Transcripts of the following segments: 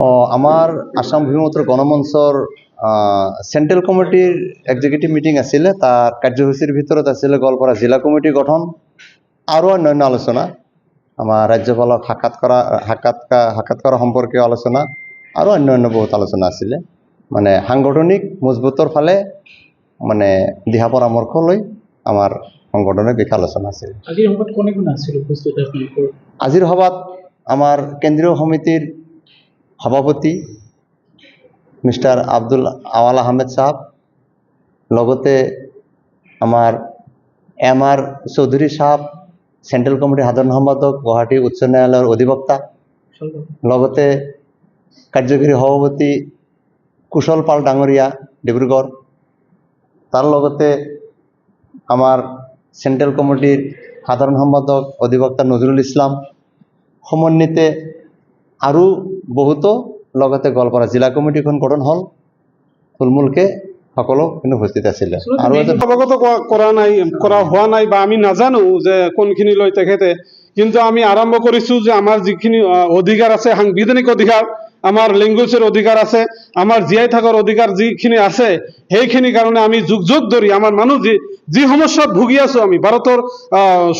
আমাৰ আসাম ভূমিপুত্ৰ গণমঞ্চৰ সেন্ট্ৰাল কমিটিৰ এক্সিকিউটিভ মিটিং আছিল, তাৰ কাৰ্যসূচিৰ ভিতৰত আছিল গোৱালপাৰা জিলা কমিটি গঠন আৰু অন্যান্য আলোচনা, আমাৰ ৰাজ্যপালক সাক্ষাৎ কৰা সম্পৰ্কীয় আলোচনা আৰু অন্যান্য বহুত আলোচনা আছিল। মানে সাংগঠনিক মজবুতৰ ফালে মানে দিহা পৰামৰ্শ লৈ আমাৰ সংগঠনিক দিশা আলোচনা আছিল। আজিৰ সভাত আমাৰ কেন্দ্ৰীয় সমিতিৰ সভাপতি মিস্টাৰ আব্দুল আওয়াল আহমেদ সাহেব, লগতে আমাৰ MR চৌধুৰী সাহেব, সেন্ট্ৰাল কমিটিৰ সাধাৰণ সম্পাদক, গুৱাহাটী উচ্চ ন্যায়ালয়েৰ অধিবক্তা, লগতে কাৰ্যকৰী সভাপতি কুশল পাল ডাঙৰীয়া ডিব্ৰুগড়, তাৰ লগতে আমাৰ সেন্ট্ৰাল কমিটিৰ সাধাৰণ সম্পাদক অধিবক্তা নজৰুল ইসলাম, সমন্বিতে আৰু বহুতো, লগতে গোৱালপাৰা জিলা কমিটিখন গঠন হল। থুলমূলকে সকলো কিন্তু উপস্থিত আছিল। আৰু অৱগত কৰা হোৱা নাই বা আমি নাজানো যে কোনখিনি লৈ তেখেতে, কিন্তু আমি আৰম্ভ কৰিছো যে আমাৰ যিখিনি অধিকাৰ আছে, সাংবিধানিক অধিকাৰ, আমাৰ লেংগুৱেজৰ অধিকাৰ আছে, আমাৰ জীয়াই থকাৰ অধিকাৰ যিখিনি আছে, সেইখিনি কাৰণে আমি যুগ যুগ ধৰি আমাৰ মানুহ যি সমস্যাত ভুগি আছো, আমি ভাৰতৰ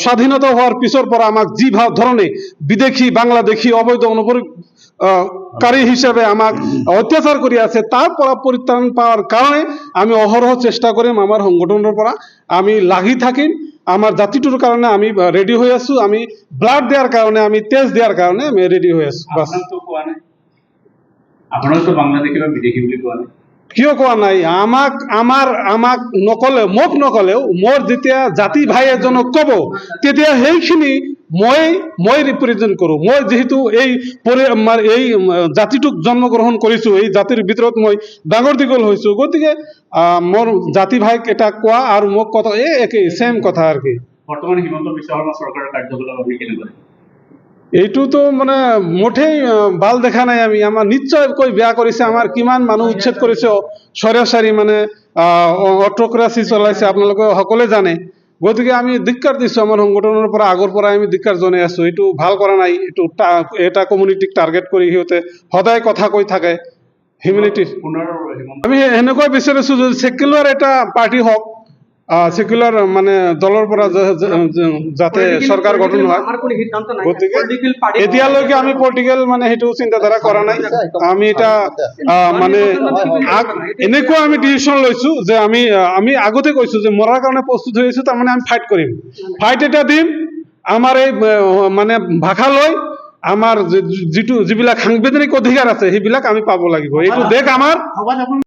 স্বাধীনতা হোৱাৰ পিছৰ পৰা আমাক যি ধৰণে বিদেশী বাংলাদেশী অবৈধ অনুপ্ৰৱেশকাৰী হিচাপে আমাক অত্যাচাৰ কৰি আছে, তাৰ পৰা পৰিত্ৰাণ পাওয়াৰ কাৰণে আমি অহৰহ চেষ্টা কৰিম, আমাৰ সংগঠনেৰ পৰা আমি লাগি থাকিম। আমাৰ জাতিটোৰ কাৰণে আমি রেডি হয়ে আছো, আমি ব্লাড দেওয়ার কারণে, আমি তেজ দেওয়ার কারণে আমি রেডি হয়ে আছো। বাস কিয় কোৱা নাই? আমাক নকলে, মোক নকলেও মোৰ যেতিয়া জাতি ভাই এজনক কব, তেতিয়া সেইখিনি মই ৰিপ্ৰেজেন্ট কৰো। মই যেহেতু এই জাতিটোক জন্মগ্ৰহণ কৰিছো, এই জাতিৰ ভিতৰত মই ডাঙৰ দীঘল হৈছো, গতিকে মোৰ জাতি ভাইক এটা কোৱা আৰু মোক কথা একেই সেম কথা আর কি। বর্তমান হিমন্ত বিশ্ব শর্মা সরকারের কার্যকলাপ আপনি কেনেকৈ? এইটোতো মানে মুঠেই ভাল দেখা নাই আমি। আমাৰ নিশ্চয়কৈ বেয়া কৰিছে, আমাৰ কিমান মানুহ উচ্ছেদ কৰিছে, সৰাসৰি মানে অট্ৰক্ৰাচি চলাইছে, আপোনালোকে সকলোৱে জানে। গতিকে আমি ধিক্কাৰ দিছো, আমাৰ সংগঠনৰ পৰা আগৰ পৰা আমি ধিক্কাৰ জনাই আছো। এইটো ভাল কৰা নাই। এইটো এটা কমিউনিটিক টাৰ্গেট কৰি সিহঁতে সদায় কথা কৈ থাকে হিউমেনিটি। আমি এনেকৈ বিচাৰিছো যে সেকুলাৰ এটা পাৰ্টি হওক, সেকুলাৰ মানে দলৰ পৰা যাতে চৰকাৰ গঠন হয়। গতিকে এতিয়ালৈকে আমি পলিটিকেল মানে সেইটো চিন্তাধাৰা কৰা নাই। আমি এটা মানে এনেকুৱা আমি ডিসিশন লৈছো যে আমি আগতে কৈছো যে মৰাৰ কাৰণে প্ৰস্তুত হৈ আছো, তাৰমানে আমি ফাইট কৰিম, ফাইট এটা দিম। আমাৰ এই মানে ভাষা লৈ আমাৰ যিবিলাক সাংবিধানিক অধিকাৰ আছে সেইবিলাক আমি পাব লাগিব। এইটো দেশ আমাৰ।